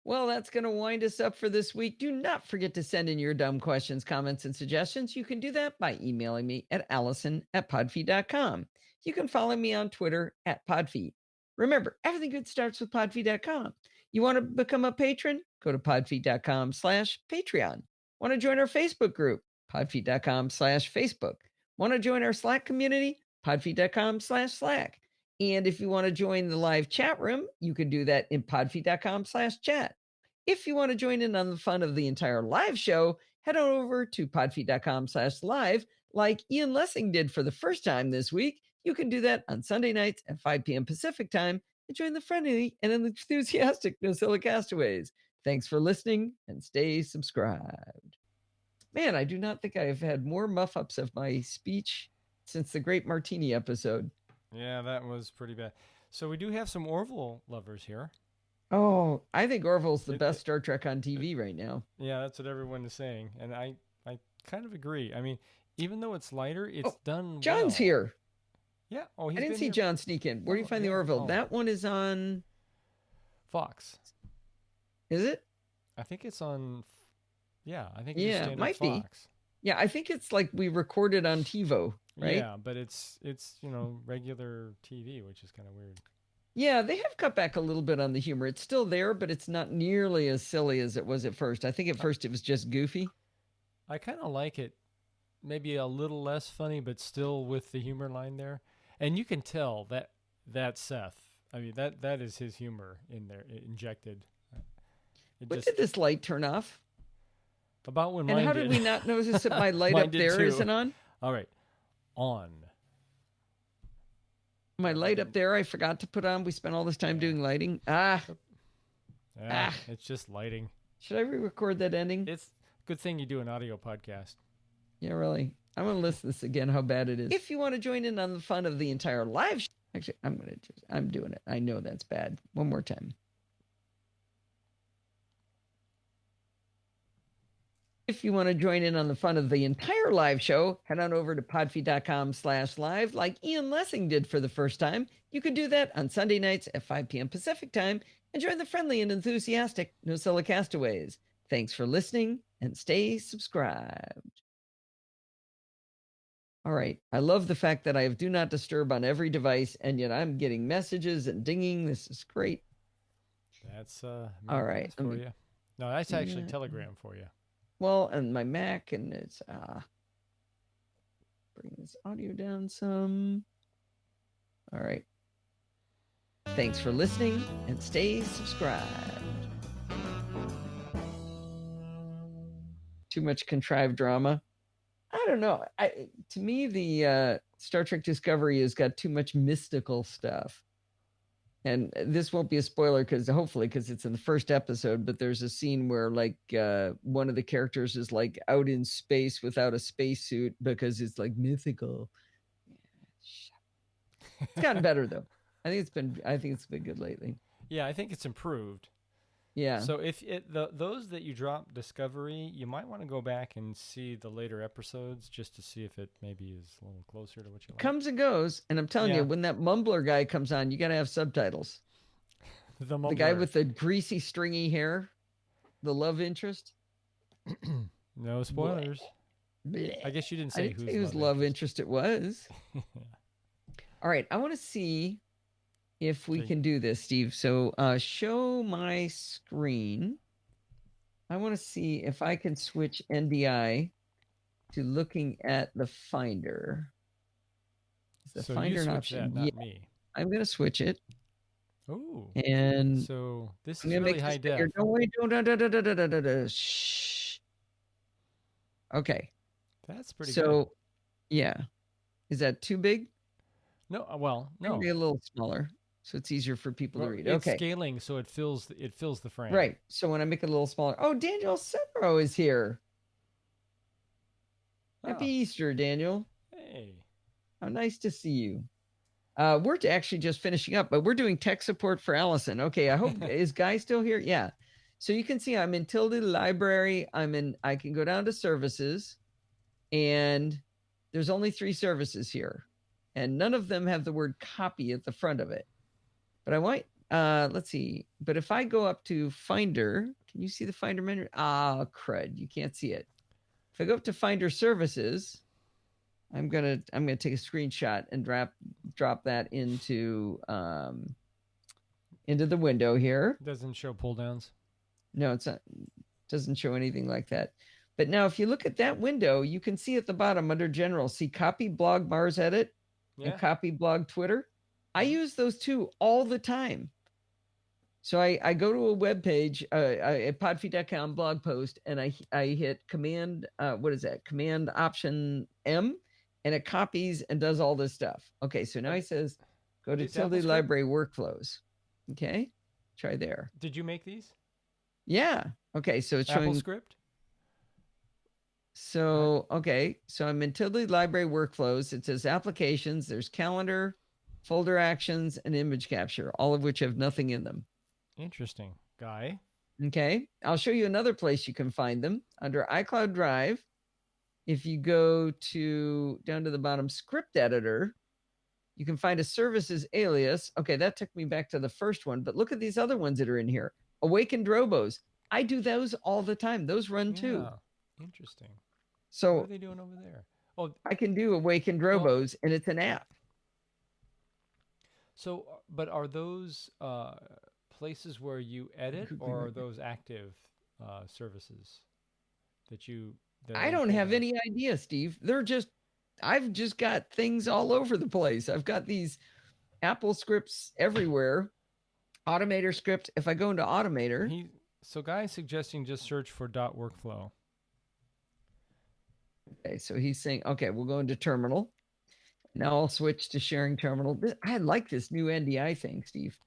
Well, that's going to wind us up for this week. Do not forget to send in your dumb questions, comments, and suggestions. You can do that by emailing me at allison@podfeed.com. You can follow me on Twitter @podfeed. Remember, everything good starts with podfeed.com. You want to become a patron? Go to podfeed.com/Patreon. Want to join our Facebook group? Podfeed.com/Facebook. Want to join our Slack community? Podfeed.com/Slack. And if you want to join the live chat room, you can do that in podfeed.com/chat. If you want to join in on the fun of the entire live show, head on over to podfeed.com/live like Ian Lessing did for the first time this week. You can do that on Sunday nights at 5 p.m. Pacific time and join the friendly and enthusiastic Nocilla castaways. Thanks for listening and stay subscribed. Man, I do not think I have had more muff-ups of my speech since the Great Martini episode. Yeah, that was pretty bad. So we do have some Orville lovers here. Oh, I think Orville's the best Star Trek on TV right now. Yeah, that's what everyone is saying. And I kind of agree. I mean, even though it's lighter, it's done John's well. here. Yeah. Oh, I didn't see John sneak in. Where do you find the Orville? That one is on Fox. Is it? I think it's on. Yeah, I think it's it might Fox. Be. Yeah, I think it's like we recorded on TiVo, right? Yeah, but it's regular TV, which is kind of weird. Yeah, they have cut back a little bit on the humor. It's still there, but it's not nearly as silly as it was at first. I think at first it was just goofy. I kind of like it. Maybe a little less funny, but still with the humor line there. And you can tell that Seth. I mean, that is his humor in there, injected. When did this light turn off? About when and mine how did we not notice that my light up there isn't on? All right, on. My light up there, I forgot to put on. We spent all this time doing lighting. It's just lighting. Should I re-record that ending? It's a good thing you do an audio podcast. Yeah, really. I'm going to list this again, how bad it is. If you want to join in on the fun of the entire live show, actually, I'm doing it. I know that's bad. One more time. If you want to join in on the fun of the entire live show, head on over to podfeed.com/live like Ian Lessing did for the first time. You can do that on Sunday nights at 5 p.m. Pacific time and join the friendly and enthusiastic Nosilla castaways. Thanks for listening and stay subscribed. All right. I love the fact that I have do not disturb on every device, and yet I'm getting messages and dinging. This is great. That's all right for you. No, that's actually Telegram for you. Well, and my Mac, and it's bring this audio down some. All right. Thanks for listening and stay subscribed. Too much contrived drama. I don't know. To me, the Star Trek Discovery has got too much mystical stuff. And this won't be a spoiler hopefully because it's in the first episode, but there's a scene where like one of the characters is like out in space without a spacesuit because it's like mythical. It's gotten better though. I think it's been good lately. Yeah, I think it's improved. Yeah. So if those that you drop Discovery, you might want to go back and see the later episodes just to see if it maybe is a little closer to what you like. Comes and goes, and I'm telling you, when that mumbler guy comes on, you got to have subtitles. The guy with the greasy, stringy hair, the love interest. No spoilers. I guess you didn't say whose love interest it was. All right, I want to see if we can do this, Steve. So show my screen. I want to see if I can switch NDI to looking at the Finder. Is the Finder an option? Not me. I'm going to switch it. Ooh. And So this I'm is going to really make high this bigger. def. Don't wait. Shh. Okay. That's pretty good. So, yeah. Is that too big? No, well, no. Maybe a little smaller, so it's easier for people to read. It's Okay. scaling, so it fills the frame. Right. So when I make it a little smaller. Oh, Daniel Severo is here. Happy Easter, Daniel. Hey. How nice to see you. We're actually just finishing up, but we're doing tech support for Allison. Okay, I hope is Guy still here? Yeah. So you can see I'm in Tilde Library. I can go down to services, and there's only 3 services here, and none of them have the word copy at the front of it. But I might let's see. But if I go up to Finder, can you see the Finder menu? Ah, crud, you can't see it. If I go up to Finder Services, I'm gonna take a screenshot and drop that into the window here. Doesn't show pull downs. No, it's not. Doesn't show anything like that. But now, if you look at that window, you can see at the bottom under General, see Copy Blog Mars Edit and Copy Blog Twitter. I use those 2 all the time. So I go to a web page, a podfeed.com blog post, and I hit Command, Command Option M, and it copies and does all this stuff. Okay, so now he says, go to Tilde Library Workflows. Okay, try there. Did you make these? Yeah. Okay, so it's showing AppleScript. So, okay, so I'm in Tilde Library Workflows. It says Applications. There's Calendar, Folder Actions, and Image Capture, all of which have nothing in them. Interesting, Guy. Okay, I'll show you another place you can find them under iCloud Drive. If you go down to the bottom, Script Editor, you can find a services alias. Okay, that took me back to the first one, but look at these other ones that are in here. Awakened Robos. I do those all the time. Those run too. Interesting. So what are they doing over there? Oh, I can do Awakened Robos, and it's an app. So, but are those places where you edit, or are those active services that you? I don't have any idea, Steve. I've just got things all over the place. I've got these Apple scripts everywhere. Automator script. If I go into Automator. So Guy's suggesting just search for .workflow. Okay, so he's saying, okay, we'll go into Terminal. Now I'll switch to sharing Terminal. I like this new NDI thing, Steve.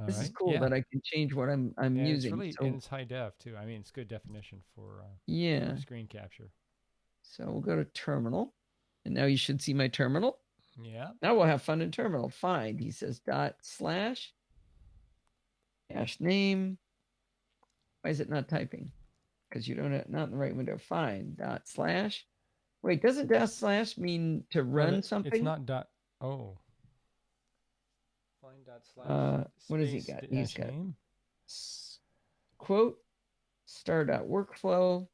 This is cool that I can change what I'm using. And it's high def too. I mean, it's good definition for screen capture. So we'll go to Terminal, and now you should see my Terminal. Yeah. Now we'll have fun in Terminal. Find. He says /name. Why is it not typing? Because you don't have, not in the right window. Find /. Wait, doesn't / mean to run something? It's not dot. Oh. Find /. What has he got? He's got name. Quote star.workflow.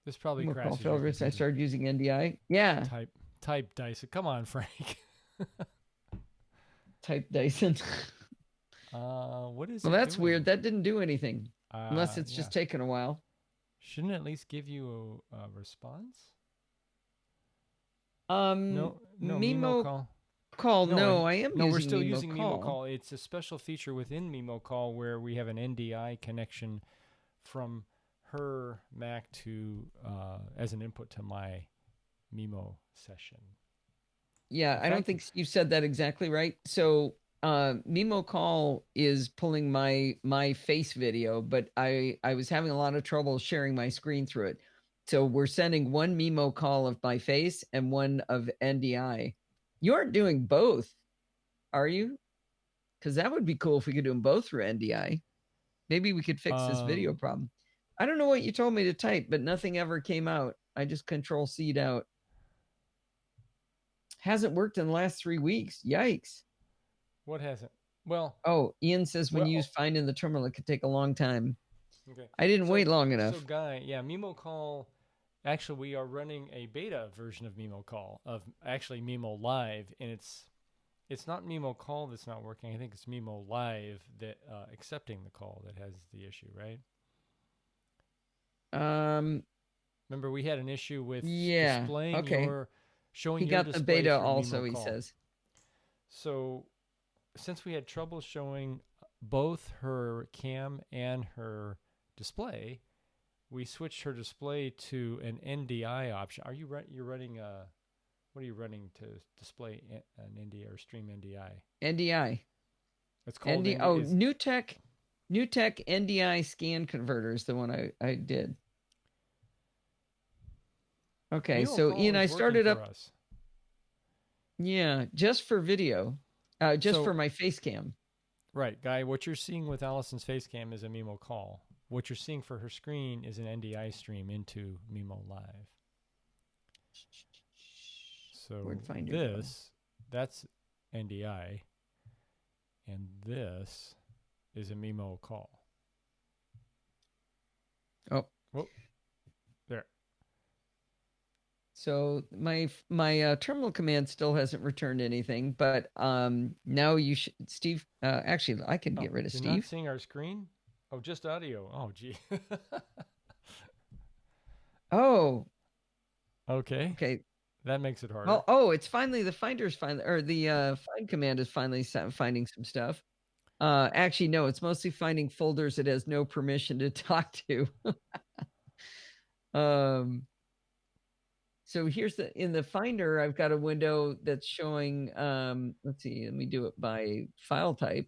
This probably crashes. I started using NDI. Yeah. Type Dyson. Come on, Frank. Type Dyson. What is? Well, that's weird. That didn't do anything, unless it's just taken a while. Shouldn't it at least give you a response? No, Memo call. No, I am. No, we're still using Memo Call. It's a special feature within Memo Call where we have an NDI connection from her Mac to as an input to my Memo session. Yeah, I don't think you said that exactly right. So Memo Call is pulling my face video, but I was having a lot of trouble sharing my screen through it. So we're sending one Memo Call of my face and one of NDI. You aren't doing both, are you? Because that would be cool if we could do them both through NDI. Maybe we could fix this video problem. I don't know what you told me to type, but nothing ever came out. I just Control-C'd out. Hasn't worked in the last 3 weeks. Yikes. What hasn't? Well. Oh, Ian says when you use Find in the terminal, it could take a long time. Okay. I didn't wait long enough. So, Guy, Memo Call. Actually, we are running a beta version of Memo Call, of actually Memo Live, and it's not Memo Call that's not working. I think it's Memo Live that accepting the call that has the issue, right? Remember we had an issue with displaying your showing. He got the beta also. He says. So since we had trouble showing both her cam and her display, we switched her display to an NDI option. Are you you're running a what are you running to display an NDI or stream NDI? NDI. It's called New Tech NDI scan converter is the one I did. Okay, Mimo so Call Ian, I is started working up. for us. Yeah, just for video, just for my face cam. Right, Guy, what you're seeing with Allison's face cam is a Mimo Call. What you're seeing for her screen is an NDI stream into Mimo Live. So that's NDI, and this is a Mimo Call. Oh. Whoop. There. So my terminal command still hasn't returned anything, but now you should, Steve. Actually, I can get rid of Steve. You're not seeing our screen? Oh, just audio. Oh, gee. Oh. Okay. Okay. That makes it harder. Oh, it's finally the finder's finally, or the find command is finally finding some stuff. Actually, no, it's mostly finding folders it has no permission to talk to. So here's in the Finder, I've got a window that's showing, let's see, let me do it by file type.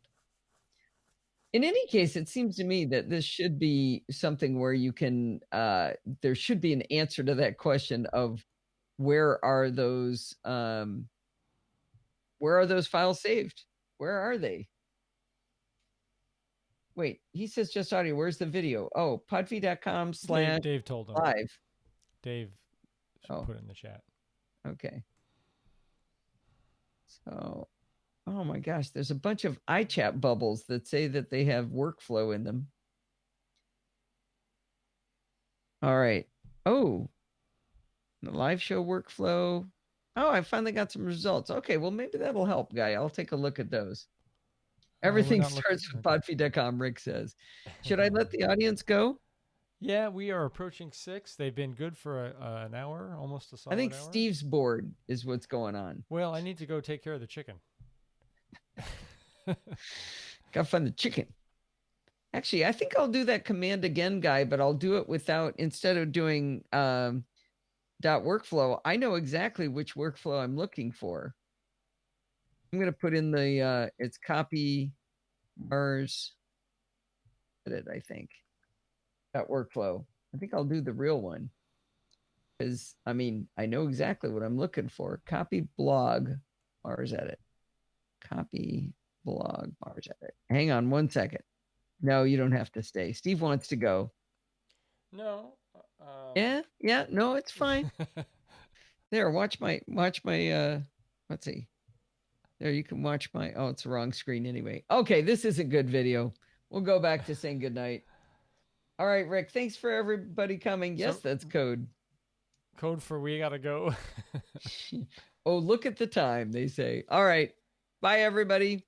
In any case, it seems to me that this should be something where you can, there should be an answer to that question of where are those files saved? Where are they? Wait, he says just audio. Where's the video? Oh, podfeed.com / Dave told him. Live. Dave put it in the chat. Okay. So, oh my gosh, there's a bunch of iChat bubbles that say that they have workflow in them. All right. Oh, the live show workflow. Oh, I finally got some results. Okay, well, maybe that'll help, Guy. I'll take a look at those. Everything starts with podfeed.com, Rick says. Should I let the audience go? Yeah, we are approaching 6. They've been good for an hour, almost a solid hour. I think Steve's bored is what's going on. Well, I need to go take care of the chicken. Gotta find the chicken. Actually, I think I'll do that command again, Guy, but I'll do it without, instead of doing .workflow, I know exactly which workflow I'm looking for. I'm going to put in the, it's copy Mars edit, I think. .workflow. I think I'll do the real one. Because, I mean, I know exactly what I'm looking for. Copy blog Mars edit. Copy blog Mars edit. Hang on one second. No, you don't have to stay. Steve wants to go. No. Yeah, no, it's fine. There, watch my, let's see. There, you can watch my, oh, it's the wrong screen anyway. Okay, this isn't good video. We'll go back to saying goodnight. All right, Rick, thanks for everybody coming. Yes, that's code. Code for we gotta go. Oh, look at the time, they say. All right. Bye, everybody.